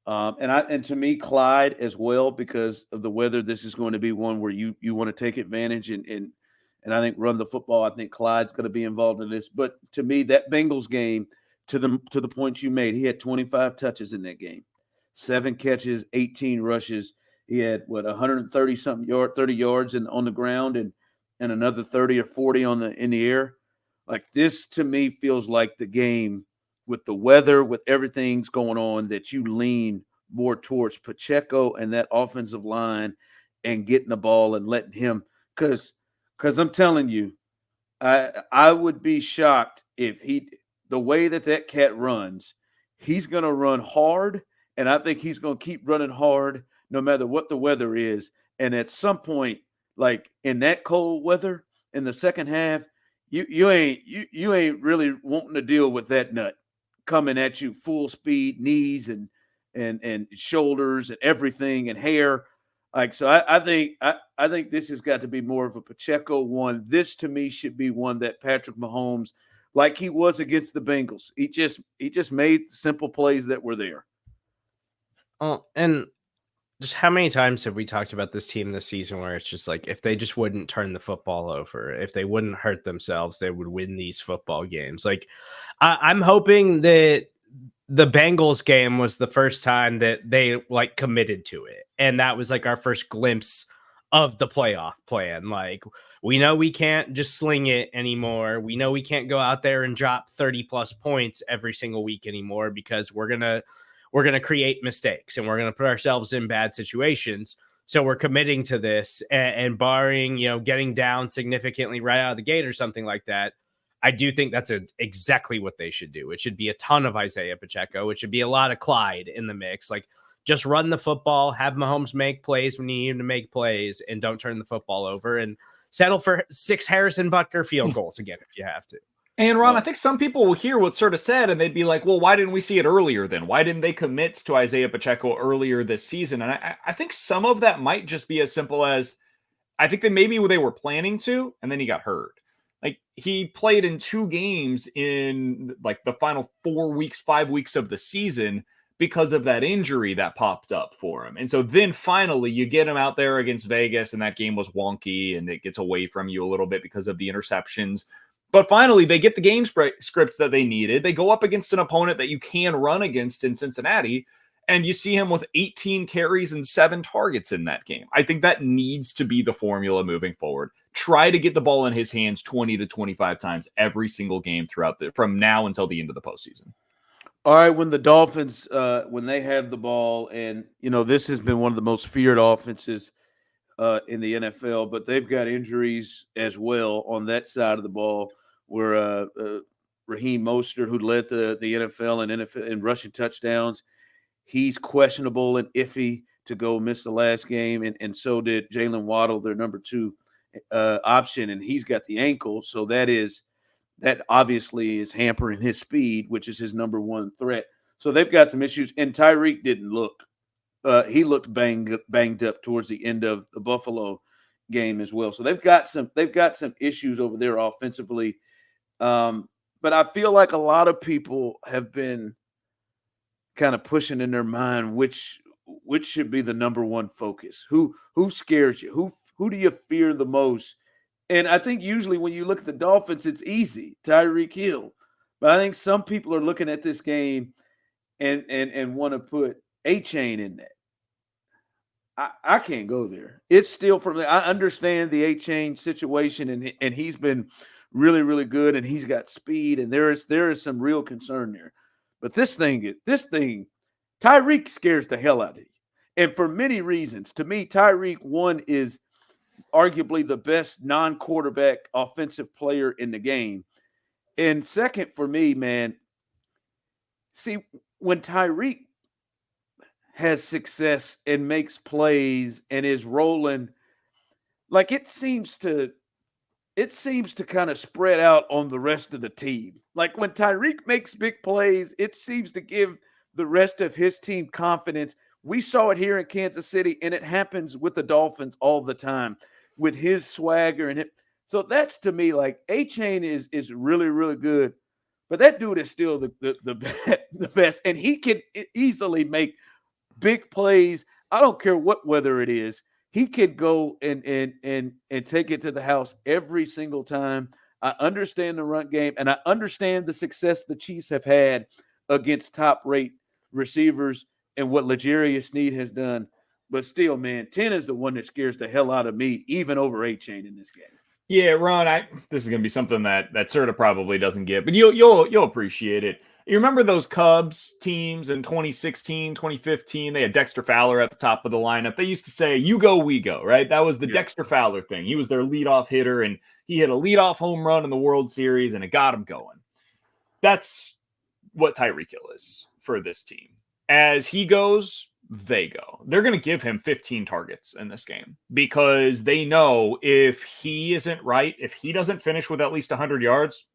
And to me, Clyde as well, because of the weather, this is going to be one where you want to take advantage and I think run the football. I think Clyde's going to be involved in this. But to me, that Bengals game, to the point you made, he had 25 touches in that game, 7 catches, 18 rushes. He had 130 something 30 yards on the ground and another 30 or 40 in the air. Like, this to me feels like the game with the weather, with everything's going on, that you lean more towards Pacheco and that offensive line and getting the ball and letting him, because I'm telling you, I would be shocked if the way that cat runs, he's going to run hard, and I think he's going to keep running hard no matter what the weather is. And at some point, like in that cold weather in the second half, you ain't really wanting to deal with that nut coming at you full speed, knees and shoulders and everything and hair. Like, so I think this has got to be more of a Pacheco one. This to me should be one that Patrick Mahomes, like he was against the Bengals, he just made simple plays that were there. Oh, and just how many times have we talked about this team this season where it's just like, if they just wouldn't turn the football over, if they wouldn't hurt themselves, they would win these football games. Like, I'm hoping that the Bengals game was the first time that they like committed to it. And that was like our first glimpse of the playoff plan. Like, we know we can't just sling it anymore. We know we can't go out there and drop 30 plus points every single week anymore, because we're going to create mistakes and we're going to put ourselves in bad situations. So we're committing to this, and barring, getting down significantly right out of the gate or something like that, I do think that's exactly what they should do. It should be a ton of Isaiah Pacheco. It should be a lot of Clyde in the mix. Like, just run the football, have Mahomes make plays when you need him to make plays, and don't turn the football over, and settle for 6 Harrison Butker field goals again if you have to. And Ron, I think some people will hear what Serda said and they'd be like, well, why didn't we see it earlier then? Why didn't they commit to Isaiah Pacheco earlier this season? And I think some of that might just be as simple as, I think that maybe they were planning to, and then he got hurt. Like, he played in 2 games in like the final 4 weeks, 5 weeks of the season because of that injury that popped up for him. And so then finally you get him out there against Vegas, and that game was wonky and it gets away from you a little bit because of the interceptions. But finally, they get the game scripts that they needed. They go up against an opponent that you can run against in Cincinnati, and you see him with 18 carries and 7 targets in that game. I think that needs to be the formula moving forward. Try to get the ball in his hands 20 to 25 times every single game from now until the end of the postseason. All right, when the Dolphins, when they have the ball, and, this has been one of the most feared offenses in the NFL, but they've got injuries as well on that side of the ball, where Raheem Mostert, who led the NFL in rushing touchdowns, he's questionable and iffy to go miss the last game, and so did Jalen Waddle, their number 2 option, and he's got the ankle, so that obviously is hampering his speed, which is his number 1 threat. So they've got some issues, and Tyreek didn't look. He looked banged up towards the end of the Buffalo game as well. So they've got some issues over there offensively. But I feel like a lot of people have been kind of pushing in their mind which should be the number 1 focus. Who scares you? Who do you fear the most? And I think usually when you look at the Dolphins, it's easy, Tyreek Hill. But I think some people are looking at this game and want to put A-Chain in that. I can't go there. It's still from there. I understand the A-Chain situation, and he's been really, really good, and he's got speed, and there is some real concern there. But this thing, Tyreek scares the hell out of you. And for many reasons. To me, Tyreek, 1, is arguably the best non-quarterback offensive player in the game. And second, for me, man, see, when Tyreek has success and makes plays and is rolling, like, it seems to kind of spread out on the rest of the team. Like, when Tyreek makes big plays, it seems to give the rest of his team confidence. We saw it here in Kansas City, and it happens with the Dolphins all the time with his swagger and it. So that's, to me, like, A-Chain is really, really good. But that dude is still the best, and he can easily make big plays. I don't care what weather it is. He could go and take it to the house every single time. I understand the run game, and I understand the success the Chiefs have had against top-rate receivers and what L'Jarius Sneed has done. But still, man, 10 is the one that scares the hell out of me, even over A-Chain in this game. Yeah, Ron, this is going to be something that Serda probably doesn't get, but you'll appreciate it. You remember those Cubs teams in 2016, 2015? They had Dexter Fowler at the top of the lineup. They used to say, "You go, we go," right? That was the Dexter Fowler thing. He was their leadoff hitter, and he hit a leadoff home run in the World Series, and it got him going. That's what Tyreek Hill is for this team. As he goes, they go. They're going to give him 15 targets in this game because they know if he isn't right, if he doesn't finish with at least 100 yards,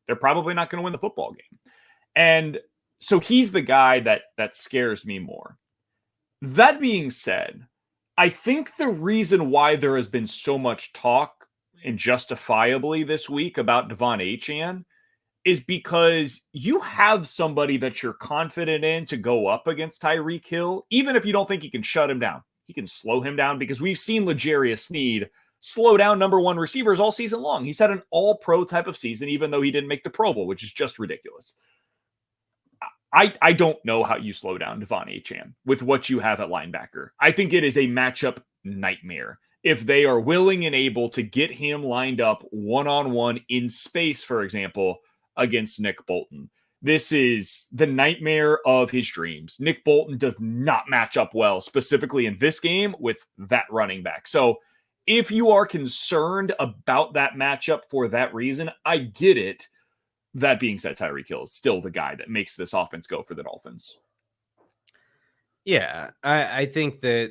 they're probably not going to win the football game. And so he's the guy that scares me more. That being said, I think the reason why there has been so much talk, and justifiably this week, about Devon Achane is because you have somebody that you're confident in to go up against Tyreek Hill, even if you don't think he can shut him down. He can slow him down because we've seen L'Jarius Sneed slow down number 1 receivers all season long. He's had an all-pro type of season, even though he didn't make the Pro Bowl, which is just ridiculous. I don't know how you slow down Devon Achane with what you have at linebacker. I think it is a matchup nightmare. if they are willing and able to get him lined up one-on-one in space, for example, against Nick Bolton. This is the nightmare of his dreams. Nick Bolton does not match up well, specifically in this game, with that running back. So if you are concerned about that matchup for that reason, I get it. That being said, Tyreek Hill is still the guy that makes this offense go for the Dolphins. Yeah, I think that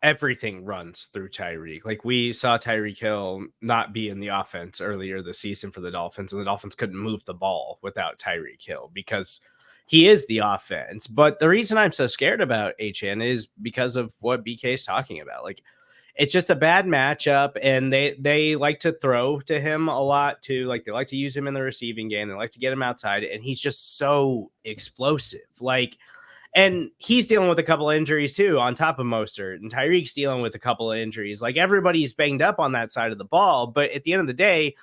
everything runs through Tyreek. Like, we saw Tyreek Hill not be in the offense earlier this season for the Dolphins, and the Dolphins couldn't move the ball without Tyreek Hill because he is the offense. But the reason I'm so scared about HN is because of what BK is talking about. Like, it's just a bad matchup, and they like to throw to him a lot too. Like, they like to use him in the receiving game. They like to get him outside, and he's just so explosive. Like, and he's dealing with a couple of injuries too, on top of Mostert, and Tyreek's dealing with a couple of injuries. Like, everybody's banged up on that side of the ball, but at the end of the day,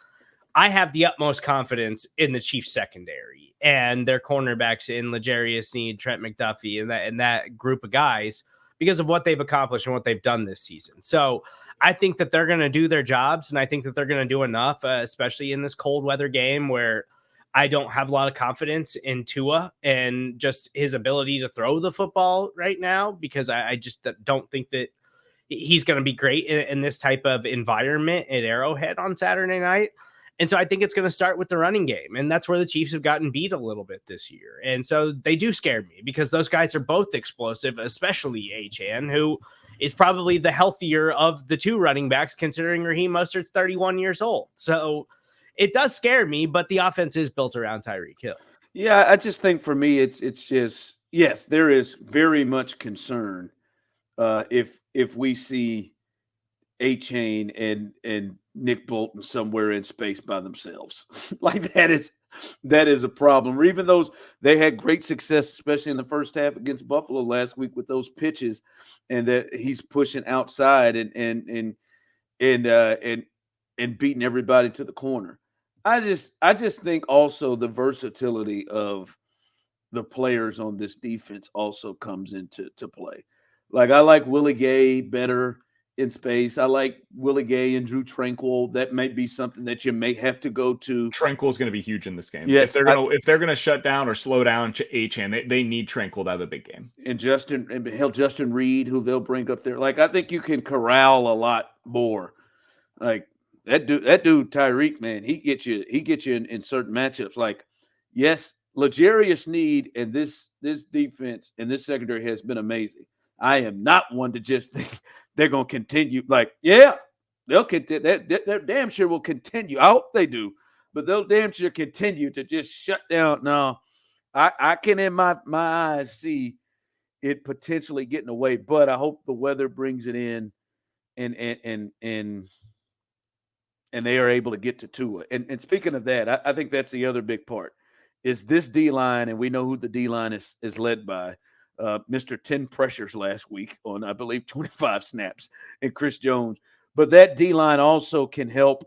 I have the utmost confidence in the Chiefs secondary and their cornerbacks in L'Jarius Sneed, Trent McDuffie, and that group of guys, because of what they've accomplished and what they've done this season. So I think that they're going to do their jobs, and I think that they're going to do enough, especially in this cold weather game where I don't have a lot of confidence in Tua and just his ability to throw the football right now, because I just don't think that he's going to be great in this type of environment at Arrowhead on Saturday night. And so I think it's going to start with the running game. And that's where the Chiefs have gotten beat a little bit this year. And so they do scare me because those guys are both explosive, especially Achane, who is probably the healthier of the two running backs, considering Raheem Mostert's 31 years old. So it does scare me, but the offense is built around Tyreek Hill. Yeah, I just think for me, it's just, yes, there is very much concern if we see Achane and Nick Bolton somewhere in space by themselves. Like, that is a problem. Or even those, they had great success, especially in the first half against Buffalo last week with those pitches, and that he's pushing outside and beating everybody to the corner. I just think also the versatility of the players on this defense also comes into play. Like, I like Willie Gay better in space. I like Willie Gay and Drew Tranquill. That may be something that you may have to go to. Tranquill is going to be huge in this game. Yes, if they're gonna shut down or slow down Achane, they need Tranquill to have a big game. And Justin Reed, who they'll bring up there. Like, I think you can corral a lot more. Like, that dude Tyreek, man, he gets you in certain matchups. Like, yes, L'Jarius Sneed and this defense and this secondary has been amazing. I am not one to just think they're going to continue. Like, yeah, they'll continue. They're damn sure will continue. I hope they do, but they'll damn sure continue to just shut down. No, I can in my eyes see it potentially getting away, but I hope the weather brings it in, and they are able to get to Tua. And speaking of that, I think that's the other big part is this D-line, and we know who the D-line is led by. Mr. 10 pressures last week on, I believe, 25 snaps, and Chris Jones. But that D-line also can help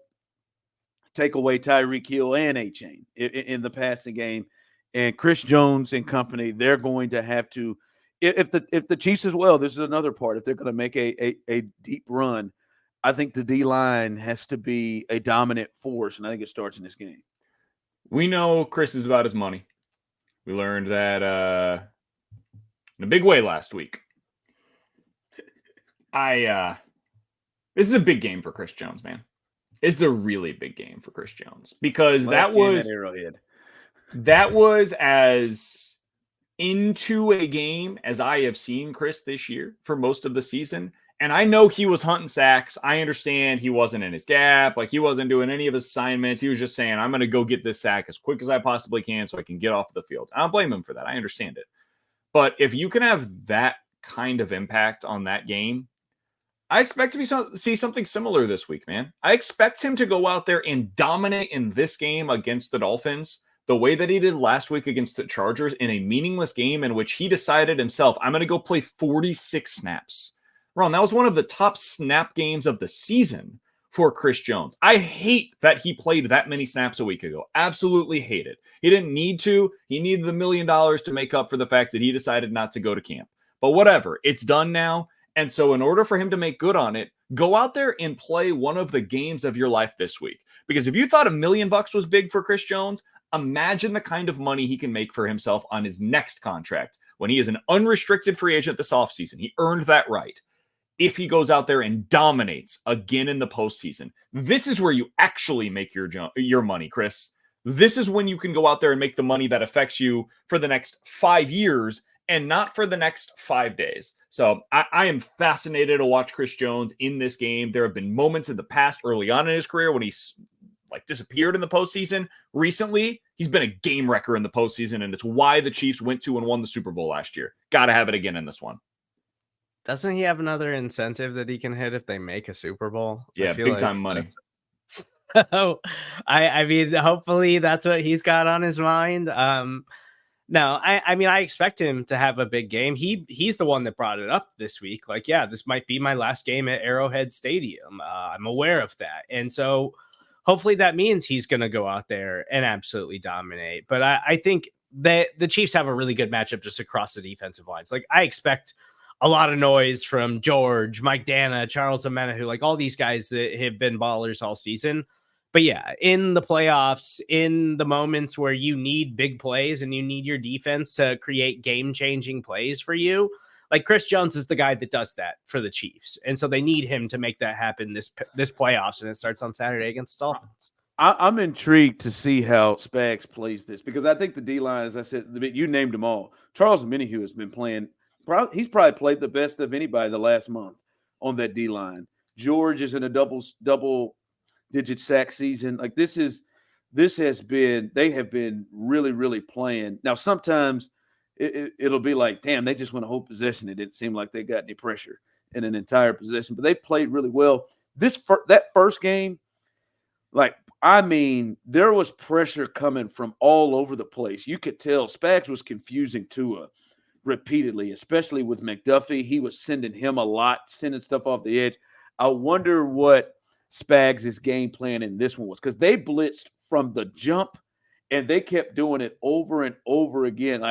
take away Tyreek Hill and Achane in the passing game. And Chris Jones and company, they're going to have to, if the Chiefs as well, this is another part, if they're going to make a deep run, I think the D-line has to be a dominant force, and I think it starts in this game. We know Chris is about his money. We learned that in a big way last week. This is a big game for Chris Jones, man. It's a really big game for Chris Jones because that was as into a game as I have seen Chris this year for most of the season. And I know he was hunting sacks. I understand he wasn't in his gap. Like, he wasn't doing any of his assignments. He was just saying, I'm going to go get this sack as quick as I possibly can so I can get off the field. I don't blame him for that. I understand it. But if you can have that kind of impact on that game, I expect to see something similar this week, man. I expect him to go out there and dominate in this game against the Dolphins the way that he did last week against the Chargers in a meaningless game in which he decided himself, I'm going to go play 46 snaps. Ron, that was one of the top snap games of the season for Chris Jones. I hate that he played that many snaps a week ago. Absolutely hate it. He didn't need to. He needed the $1 million to make up for the fact that he decided not to go to camp. But whatever, it's done now. And so in order for him to make good on it, Go out there and play one of the games of your life this week. Because if you thought $1 million was big for Chris Jones, imagine the kind of money he can make for himself on his next contract when he is an unrestricted free agent this offseason. He earned that right. If he goes out there and dominates again in the postseason, this is where you actually make your money, Chris. This is when you can go out there and make the money that affects you for the next 5 years and not for the next 5 days. So I am fascinated to watch Chris Jones in this game. There have been moments in the past early on in his career when he's disappeared in the postseason. Recently, he's been a game wrecker in the postseason, and it's why the Chiefs went to and won the Super Bowl last year. Got to have it again in this one. Doesn't he have another incentive that he can hit if they make a Super Bowl? Yeah, big time money. So, I mean, hopefully that's what he's got on his mind. No, I mean, I expect him to have a big game. He's the one that brought it up this week. Like, yeah, this might be my last game at Arrowhead Stadium. I'm aware of that. And so hopefully that means he's going to go out there and absolutely dominate. But I think that the Chiefs have a really good matchup just across the defensive lines. Like, I expect a lot of noise from George, Mike Dana, Charles Omenihu, like all these guys that have been ballers all season. But yeah, in the playoffs, in the moments where you need big plays and you need your defense to create game-changing plays for you, like Chris Jones is the guy that does that for the Chiefs. And so they need him to make that happen this playoffs, and it starts on Saturday against the Dolphins. I'm intrigued to see how Spags plays this, because I think the D-line, as I said, you named them all. Charles Omenihu has been playing – he's probably played the best of anybody the last month on that D-line. George is in a double-digit sack season. Like, they have been really, really playing. Now, sometimes it'll be like, damn, they just won a whole possession. It didn't seem like they got any pressure in an entire possession, but they played really well. That first game, like, I mean, there was pressure coming from all over the place. You could tell Spags was confusing Tua repeatedly, especially with McDuffie. He was sending him a lot, sending stuff off the edge. I wonder what Spags' game plan in this one was, because they blitzed from the jump and they kept doing it over and over again.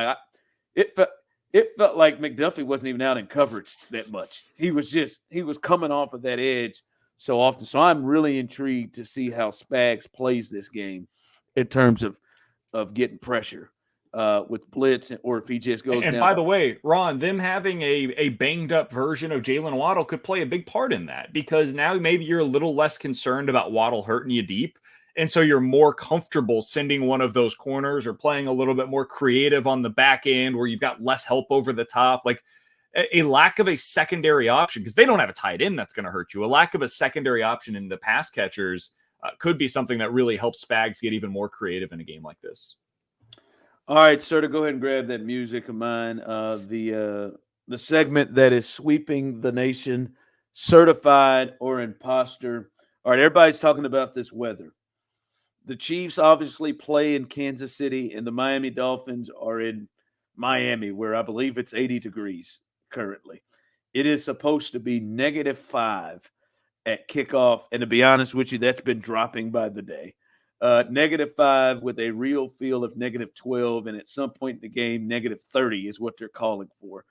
It felt like McDuffie wasn't even out in coverage that much. He was coming off of that edge so often. So I'm really intrigued to see how Spags plays this game in terms of getting pressure with blitz, or if he just goes and down. By the way, Ron, them having a banged up version of Jalen Waddle could play a big part in that, because now maybe you're a little less concerned about Waddle hurting you deep. And so you're more comfortable sending one of those corners or playing a little bit more creative on the back end where you've got less help over the top. Like, a lack of a secondary option, because they don't have a tight end that's going to hurt you. A lack of a secondary option in the pass catchers could be something that really helps Spags get even more creative in a game like this. All right, sir, to go ahead and grab that music of mine. The segment that is sweeping the nation, certified or imposter. All right, everybody's talking about this weather. The Chiefs obviously play in Kansas City, and the Miami Dolphins are in Miami, where I believe it's 80 degrees currently. It is supposed to be -5 at kickoff, and to be honest with you, that's been dropping by the day. -5 with a real feel of -12, and at some point in the game, -30 is what they're calling for.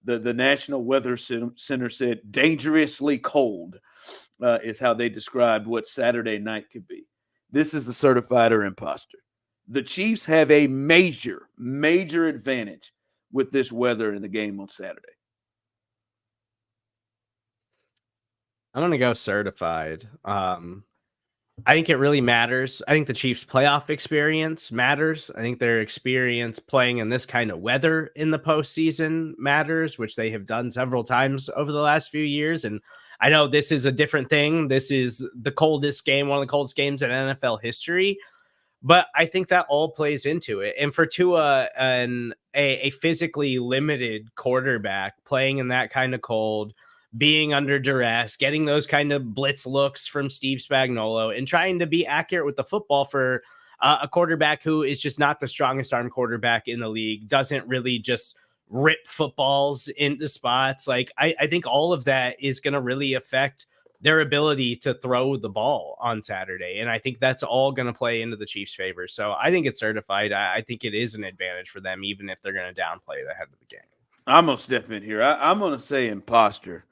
The National Weather Center said dangerously cold is how they described what Saturday night could be. This is the certified or imposter. The Chiefs have a major, major advantage with this weather in the game on Saturday. I'm going to go certified. I think it really matters. I think the Chiefs' playoff experience matters. I think their experience playing in this kind of weather in the postseason matters, which they have done several times over the last few years. And I know this is a different thing. This is the coldest game, one of the coldest games in NFL history. But I think that all plays into it. And for Tua, a physically limited quarterback playing in that kind of cold, being under duress, getting those kind of blitz looks from Steve Spagnuolo, and trying to be accurate with the football for a quarterback who is just not the strongest arm quarterback in the league, doesn't really just rip footballs into spots. Like, I think all of that is going to really affect their ability to throw the ball on Saturday. And I think that's all going to play into the Chiefs' favor. So I think it's certified. I think it is an advantage for them, even if they're going to downplay the head of the game. I'm going to step in here. I'm going to say imposter.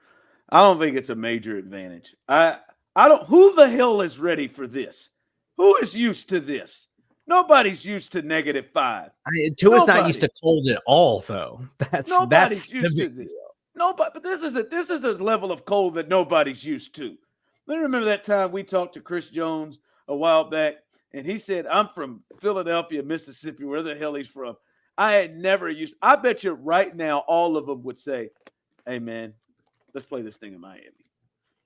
I don't think it's a major advantage. I don't. Who the hell is ready for this? Who is used to this? Nobody's used to -5. Tua's not used to cold at all, though. Nobody's that's used to this. Nobody, but this is a level of cold that nobody's used to. Let me remember that time we talked to Chris Jones a while back, and he said, "I'm from Philadelphia, Mississippi, where the hell he's from." I had never used. I bet you right now, all of them would say, "Hey man, let's play this thing in Miami.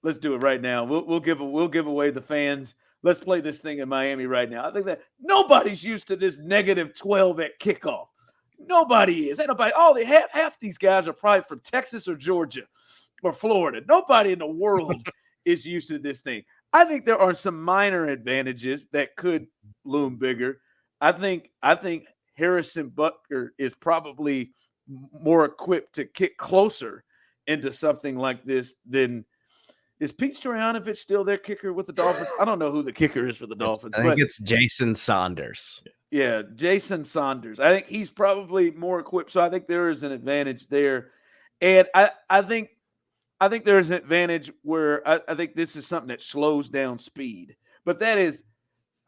Let's do it right now. We'll give away the fans. Let's play this thing in Miami right now." I think that nobody's used to this -12 at kickoff. Nobody is. Ain't nobody. Half these guys are probably from Texas or Georgia or Florida. Nobody in the world is used to this thing. I think there are some minor advantages that could loom bigger. I think Harrison Butker is probably more equipped to kick closer into something like this than is Pete Stoyanovich still their kicker with the Dolphins? I don't know who the kicker is for the Dolphins. I think it's Jason Saunders. Yeah, Jason Saunders. I think he's probably more equipped, so I think there is an advantage there. And I think there is an advantage where I think this is something that slows down speed. But that is,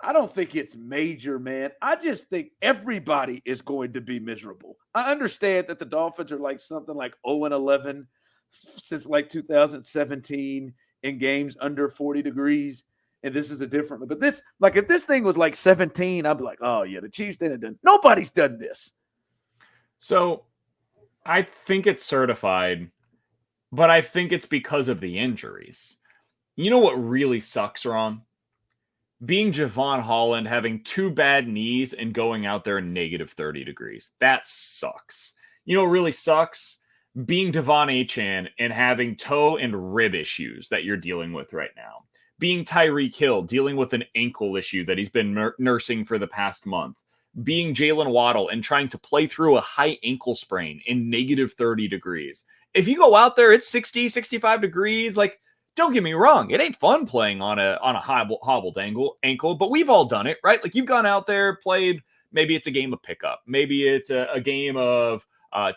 I don't think it's major, man. I just think everybody is going to be miserable. I understand that the Dolphins are like something like 0-11 since like 2017 in games under 40 degrees. And this is a different, but this, like, if this thing was like 17, I'd be like, oh yeah, the Chiefs didn't done. Nobody's done this. So I think it's certified, but I think it's because of the injuries. You know what really sucks, Ron? Being Javon Holland, having 2 bad knees and going out there -30 degrees. That sucks. You know what really sucks? Being Devon Achane and having toe and rib issues that you're dealing with right now. Being Tyreek Hill, dealing with an ankle issue that he's been nursing for the past month. Being Jalen Waddle and trying to play through a high ankle sprain in -30 degrees. If you go out there, it's 60, 65 degrees. Like, don't get me wrong, it ain't fun playing on a hobbled ankle, but we've all done it, right? Like, you've gone out there, played, maybe it's a game of pickup. Maybe it's a game of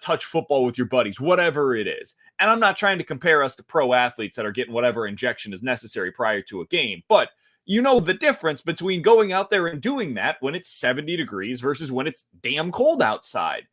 touch football with your buddies, whatever it is. And I'm not trying to compare us to pro athletes that are getting whatever injection is necessary prior to a game, but you know the difference between going out there and doing that when it's 70 degrees versus when it's damn cold outside.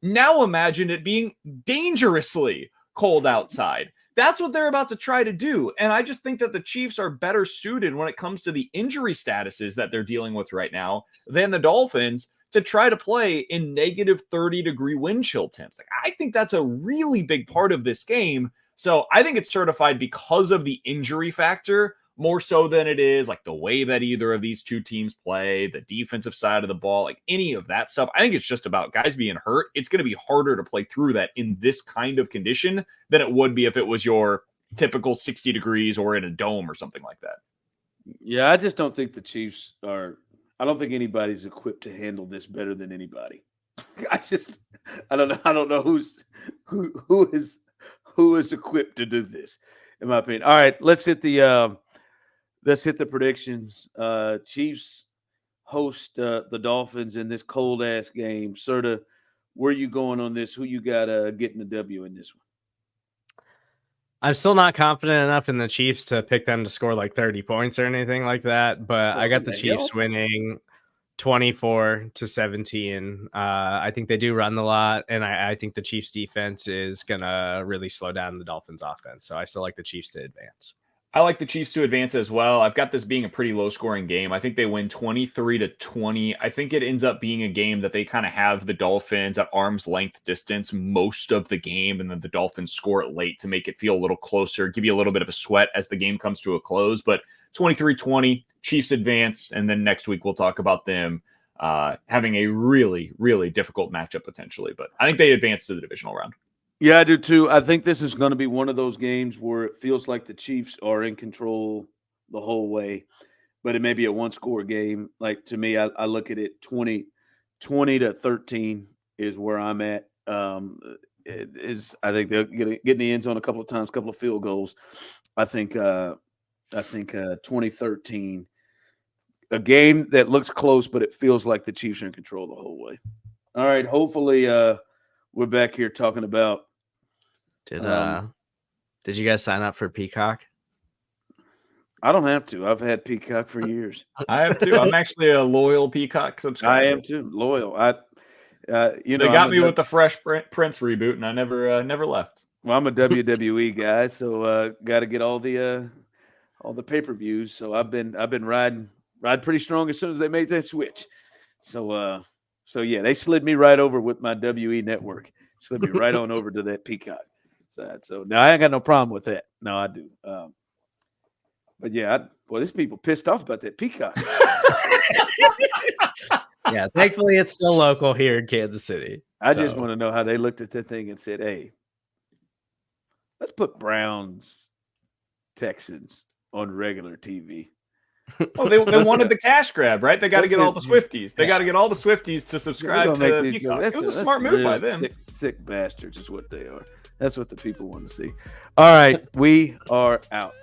Now imagine it being dangerously cold outside. That's what they're about to try to do. And I just think that the Chiefs are better suited when it comes to the injury statuses that they're dealing with right now than the Dolphins to try to play in -30 degree wind chill temps. Like, I think that's a really big part of this game. So I think it's certified because of the injury factor, more so than it is like the way that either of these two teams play, the defensive side of the ball, like any of that stuff. I think it's just about guys being hurt. It's going to be harder to play through that in this kind of condition than it would be if it was your typical 60 degrees or in a dome or something like that. Yeah, I just don't think the Chiefs are. I don't think anybody's equipped to handle this better than anybody. I don't know who is equipped to do this, in my opinion. All right, let's hit the predictions. Chiefs host the Dolphins in this cold ass game. Serda, where you going on this? Who you got getting the W in this one? I'm still not confident enough in the Chiefs to pick them to score like 30 points or anything like that, but I got the Chiefs winning 24-17. I think they do run a lot, and I think the Chiefs defense is going to really slow down the Dolphins offense. So I still like the Chiefs to advance. I like the Chiefs to advance as well. I've got this being a pretty low-scoring game. I think they win 23-20. I think it ends up being a game that they kind of have the Dolphins at arm's length distance most of the game, and then the Dolphins score it late to make it feel a little closer, give you a little bit of a sweat as the game comes to a close. But 23-20, Chiefs advance, and then next week we'll talk about them having a really, really difficult matchup potentially. But I think they advance to the divisional round. Yeah, I do too. I think this is going to be one of those games where it feels like the Chiefs are in control the whole way, but it may be a one-score game. Like, to me, I look at it 20-13 is where I'm at. I think they'll get in the end zone a couple of times, a couple of field goals. I think 20-13, a game that looks close, but it feels like the Chiefs are in control the whole way. All right, hopefully we're back here talking about Did you guys sign up for Peacock? I don't have to. I've had Peacock for years. I have too. I'm actually a loyal Peacock subscriber. I am too. Loyal. They got me with the Fresh Prince reboot, and I never left. Well, I'm a WWE guy, so got to get all the pay-per-views. So I've been riding pretty strong as soon as they made that switch. So yeah, they slid me right over with my WE network. Slid me right on over to that Peacock side. So now I ain't got no problem with that. No, I do. But yeah, these people pissed off about that Peacock. Yeah, thankfully it's still local here in Kansas City. I just want to know how they looked at that thing and said, "Hey, let's put Browns, Texans on regular TV." Oh, they wanted the cash grab, right? They got to get all the Swifties. They got to get all the Swifties to subscribe to Peacock. It was a smart move by them. Sick bastards is what they are. That's what the people want to see. All right, we are out.